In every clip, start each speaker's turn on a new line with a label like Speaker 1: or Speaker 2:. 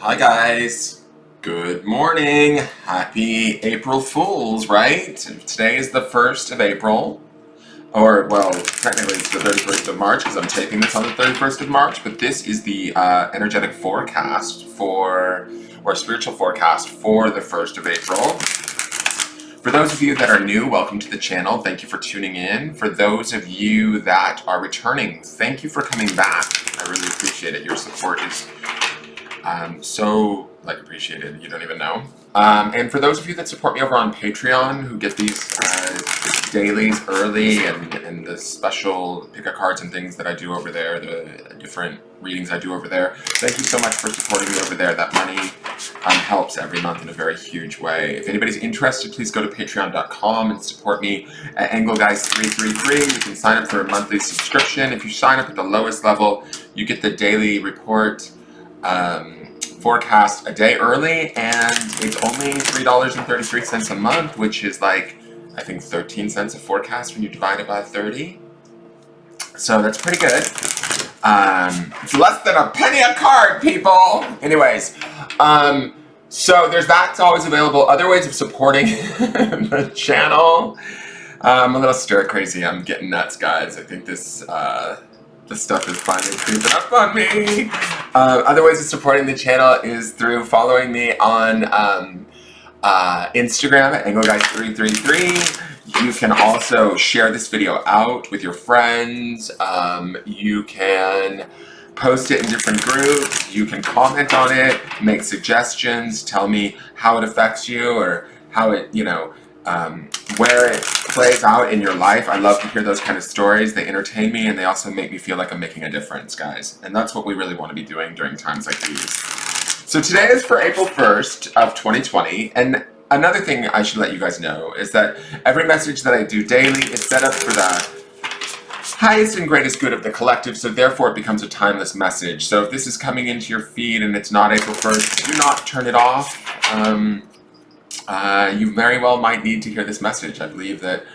Speaker 1: Hi guys, good morning. Happy April Fools, right? Today is the 1st of April, or well, technically it's the 31st of March because I'm taping this on the 31st of March, but this is the energetic forecast or spiritual forecast for the 1st of April. For those of you that are new, welcome to the channel. Thank you for tuning in. For those of you that are returning, thank you for coming back. I really appreciate it. Your support is so appreciated, you don't even know. And for those of you that support me over on Patreon, who get these dailies early and the special pick-a-cards and things that I do over there, the different readings I do over there, thank you so much for supporting me over there. That money helps every month in a very huge way. If anybody's interested, please go to patreon.com and support me at Engelgeist 333. You can sign up for a monthly subscription. If you sign up at the lowest level, you get the daily report forecast a day early, and it's only $3.33 a month, which is like, I think 13 cents a forecast when you divide it by 30. So that's pretty good. It's less than a penny a card, people. Anyways, so there's that. It's always available. Other ways of supporting the channel. I'm a little stir crazy. I'm getting nuts, guys. I think this stuff is finally creeping up on me. Other ways of supporting the channel is through following me on Instagram at Engelgeist333. You can also share this video out with your friends. You can post it in different groups. You can comment on it, make suggestions, tell me how it affects you or how it, where it plays out in your life. I love to hear those kind of stories. They entertain me and they also make me feel like I'm making a difference, guys. And that's what we really want to be doing during times like these. So today is for April 1st of 2020. And another thing I should let you guys know is that every message that I do daily is set up for the highest and greatest good of the collective, so therefore it becomes a timeless message. So if this is coming into your feed and it's not April 1st, do not turn it off. You very well might need to hear this message. I believe that,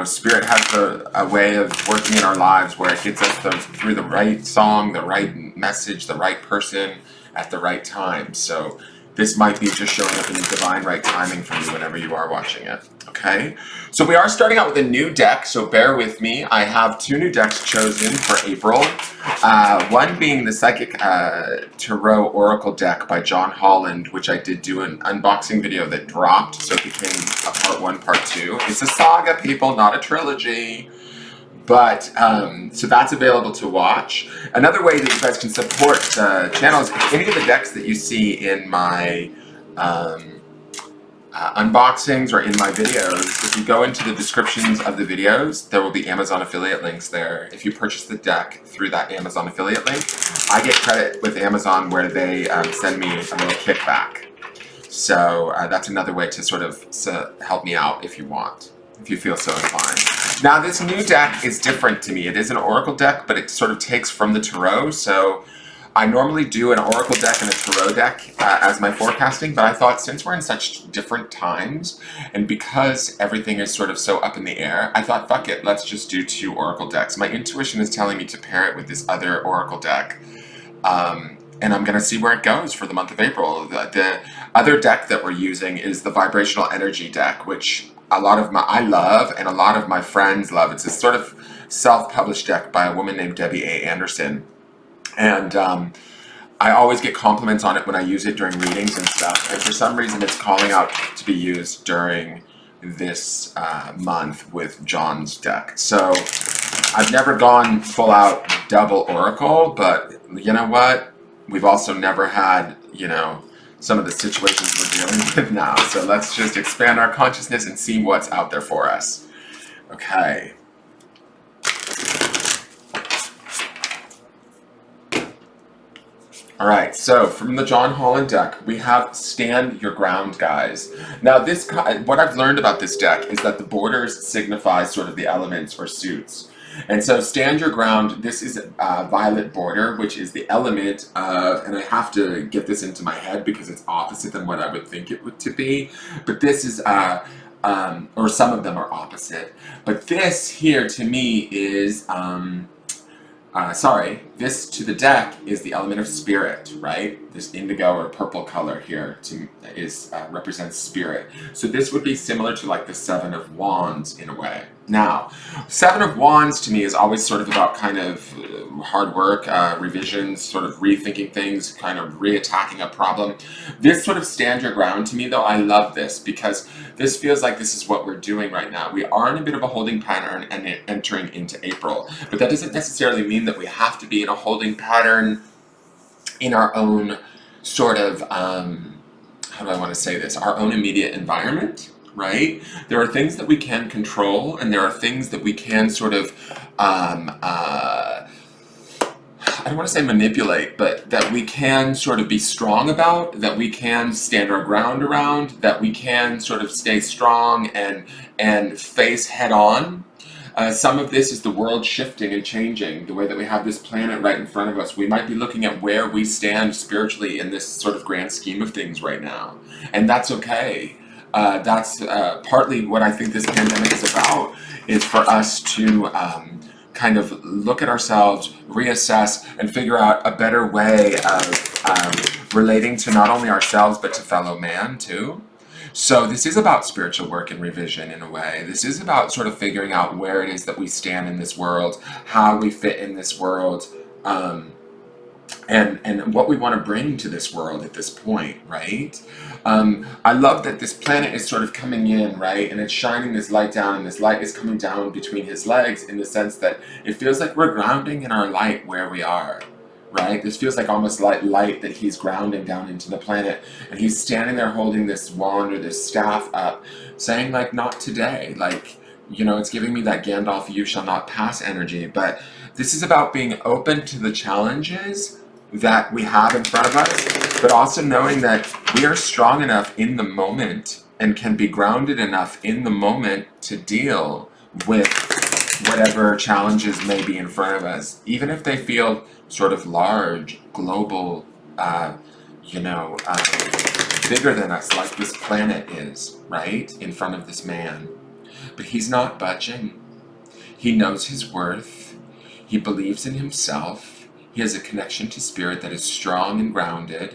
Speaker 1: Spirit has a way of working in our lives where it gets us through the right song, the right message, the right person at the right time. So this might be just showing up in the divine right timing for you whenever you are watching it. Okay, so we are starting out with a new deck, so bear with me. I have two new decks chosen for April. One being the Psychic Tarot Oracle deck by John Holland, which I did do an unboxing video that dropped, so it became a part 1, part 2. It's a saga, people, not a trilogy. But, so that's available to watch. Another way that you guys can support the channel is any of the decks that you see in my unboxings or in my videos. If you go into the descriptions of the videos, there will be Amazon affiliate links there. If you purchase the deck through that Amazon affiliate link, I get credit with Amazon where they send me a little kickback. So that's another way to sort of help me out if you want, if you feel so inclined. Now this new deck is different to me. It is an Oracle deck, but it sort of takes from the Tarot. So I normally do an Oracle deck and a Tarot deck as my forecasting, but I thought since we're in such different times, and because everything is sort of so up in the air, I thought, fuck it, let's just do 2 Oracle decks. My intuition is telling me to pair it with this other Oracle deck, and I'm going to see where it goes for the month of April. The other deck that we're using is the Vibrational Energy deck, which I love and a lot of my friends love. It's a sort of self-published deck by a woman named Debbie A. Anderson. And I always get compliments on it when I use it during readings and stuff. And for some reason, it's calling out to be used during this month with John's deck. So I've never gone full out double Oracle, but you know what? We've also never had, some of the situations we're dealing with now. So let's just expand our consciousness and see what's out there for us. Okay. Alright, so from the John Holland deck, we have Stand Your Ground, guys. Now, what I've learned about this deck is that the borders signify sort of the elements or suits. And so Stand Your Ground, this is a violet border, which is the element of, and I have to get this into my head because it's opposite than what I would think it would to be, but this is, or some of them are opposite. But this here to me is sorry, this to the deck is the element of spirit, right? This indigo or purple color here represents spirit. So this would be similar to like the Seven of Wands in a way. Now, Seven of Wands to me is always sort of about kind of hard work, revisions, sort of rethinking things, kind of reattacking a problem. This sort of stand your ground to me though, I love this because this feels like this is what we're doing right now. We are in a bit of a holding pattern and entering into April, but that doesn't necessarily mean that we have to be in a holding pattern in our own sort of, how do I want to say this, our own immediate environment, right? There are things that we can control and there are things that we can sort of, I don't want to say manipulate, but that we can sort of be strong about, that we can stand our ground around, that we can sort of stay strong and face head on. Some of this is the world shifting and changing, the way that we have this planet right in front of us. We might be looking at where we stand spiritually in this sort of grand scheme of things right now. And that's okay. That's partly what I think this pandemic is about, is for us to kind of look at ourselves, reassess, and figure out a better way of relating to not only ourselves, but to fellow man too. So this is about spiritual work and revision in a way. This is about sort of figuring out where it is that we stand in this world, how we fit in this world, and what we want to bring to this world at this point, right? I love that this planet is sort of coming in, right? And it's shining this light down, and this light is coming down between his legs in the sense that it feels like we're grounding in our light where we are, right? This feels like almost like light that he's grounding down into the planet. And he's standing there holding this wand or this staff up, saying like, not today. Like, you know, it's giving me that Gandalf, you shall not pass energy. But this is about being open to the challenges that we have in front of us, but also knowing that we are strong enough in the moment and can be grounded enough in the moment to deal with whatever challenges may be in front of us, even if they feel sort of large, global, bigger than us, like this planet is, right, in front of this man. But he's not budging. He knows his worth. He believes in himself. He has a connection to spirit that is strong and grounded.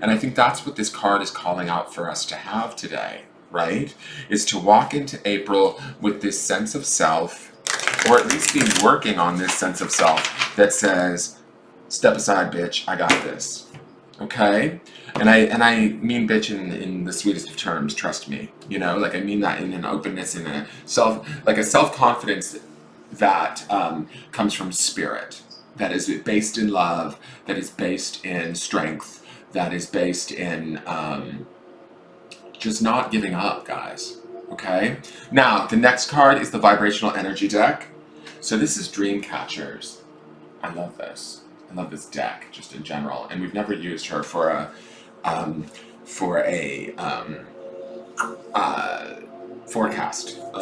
Speaker 1: And I think that's what this card is calling out for us to have today, right? Is to walk into April with this sense of self, or at least be working on this sense of self that says, step aside, bitch, I got this. Okay? And I mean bitch in the sweetest of terms, trust me. You know, like I mean that in an openness, in a self-confidence that comes from spirit. That is based in love, that is based in strength, that is based in just not giving up, guys. Okay? Now, the next card is the Vibrational Energy deck. So this is Dream Catchers. I love this. I love this deck, just in general. And we've never used her for a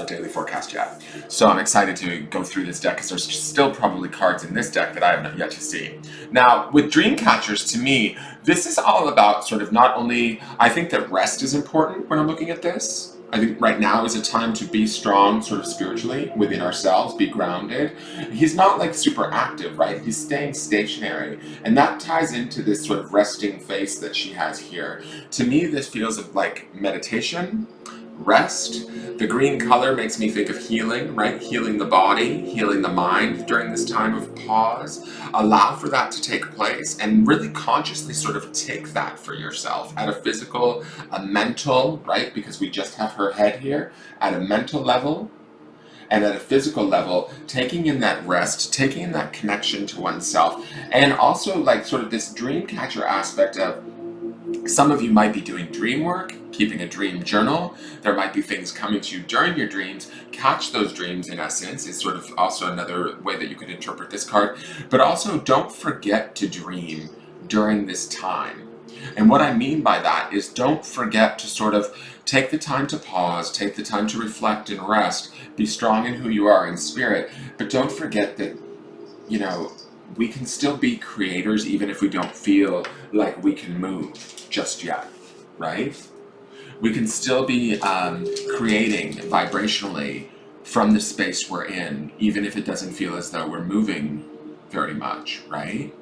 Speaker 1: daily forecast yet. So I'm excited to go through this deck because there's still probably cards in this deck that I have yet to see. Now, with Dream Catchers, to me, this is all about sort of not only, I think that rest is important when I'm looking at this. I think right now is a time to be strong sort of spiritually within ourselves, be grounded. He's not like super active, right? He's staying stationary. And that ties into this sort of resting face that she has here. To me, this feels like meditation, rest. The green color makes me think of healing, right? Healing the body, healing the mind during this time of pause. Allow for that to take place and really consciously sort of take that for yourself at a physical, a mental, right? Because we just have her head here, at a mental level and at a physical level, taking in that rest, taking in that connection to oneself, and also like sort of this dream catcher aspect of, some of you might be doing dream work, keeping a dream journal. There might be things coming to you during your dreams. Catch those dreams, in essence, is sort of also another way that you could interpret this card. But also, don't forget to dream during this time. And what I mean by that is don't forget to sort of take the time to pause, take the time to reflect and rest, be strong in who you are in spirit, but don't forget that, you know, we can still be creators even if we don't feel like we can move just yet, right? We can still be creating vibrationally from the space we're in, even if it doesn't feel as though we're moving very much, right?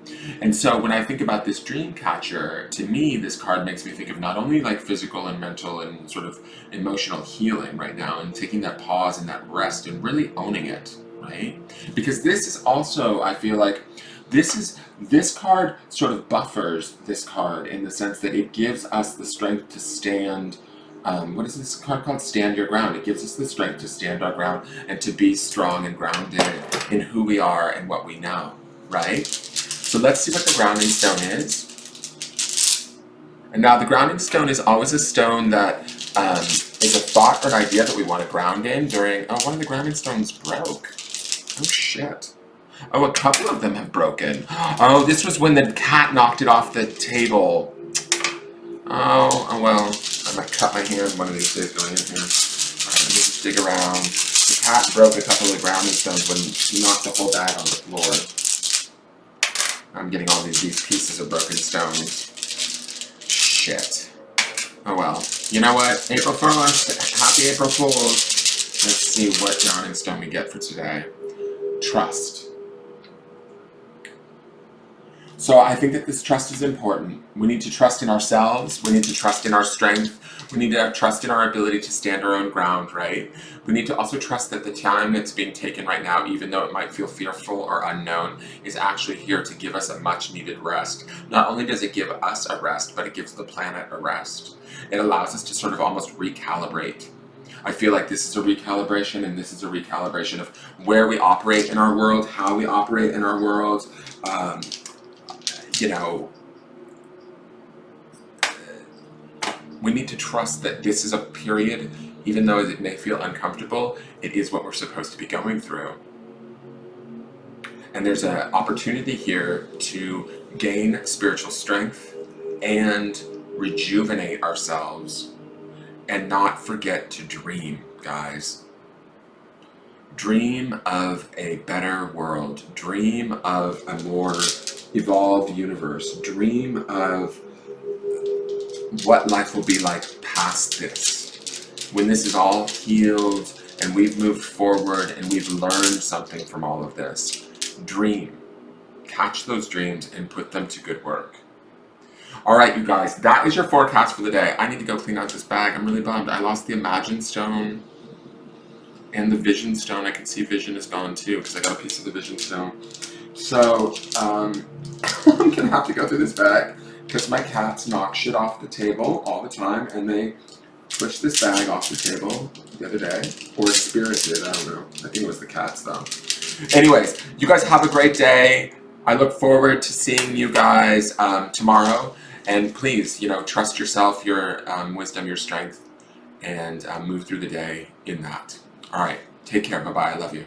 Speaker 1: And so when I think about this dream catcher, to me, this card makes me think of not only like physical and mental and sort of emotional healing right now, and taking that pause and that rest and really owning it, right? Because this is also, I feel like, this card sort of buffers this card in the sense that it gives us the strength to stand. What is this card called? Stand your ground. It gives us the strength to stand our ground and to be strong and grounded in who we are and what we know, right? So let's see what the grounding stone is. And now the grounding stone is always a stone that is a thought or an idea that we want to ground in during, oh, one of the grounding stones broke. Oh shit. Oh, a couple of them have broken. Oh, this was when the cat knocked it off the table. Oh well, I might cut my hand one of these days going in here. Alright, let me just dig around. The cat broke a couple of grounding stones when she knocked the whole bag on the floor. I'm getting all these pieces of broken stones. Shit. Oh well. You know what? April 1st. Happy April Fools. Let's see what grounding stone we get for today. Trust. So I think that this trust is important. We need to trust in ourselves. We need to trust in our strength. We need to have trust in our ability to stand our own ground, right? We need to also trust that the time that's being taken right now, even though it might feel fearful or unknown, is actually here to give us a much needed rest. Not only does it give us a rest, but it gives the planet a rest. It allows us to sort of almost recalibrate. I feel like this is a recalibration, and this is a recalibration of where we operate in our world, how we operate in our world. You know, we need to trust that this is a period, even though it may feel uncomfortable, it is what we're supposed to be going through. And there's an opportunity here to gain spiritual strength and rejuvenate ourselves and not forget to dream, guys. Dream of a better world. Dream of a more evolved universe. Dream of what life will be like past this. When this is all healed and we've moved forward and we've learned something from all of this. Dream. Catch those dreams and put them to good work. Alright, you guys, that is your forecast for the day. I need to go clean out this bag. I'm really bummed. I lost the Imagine Stone and the Vision Stone. I can see Vision is gone too because I got a piece of the Vision Stone. So, I'm gonna have to go through this bag because my cats knock shit off the table all the time, and they pushed this bag off the table the other day. Or Spirit did, I don't know. I think it was the cats though. Anyways, you guys have a great day. I look forward to seeing you guys tomorrow. And please, you know, trust yourself, your wisdom, your strength, and move through the day in that. Alright, take care. Bye-bye. I love you.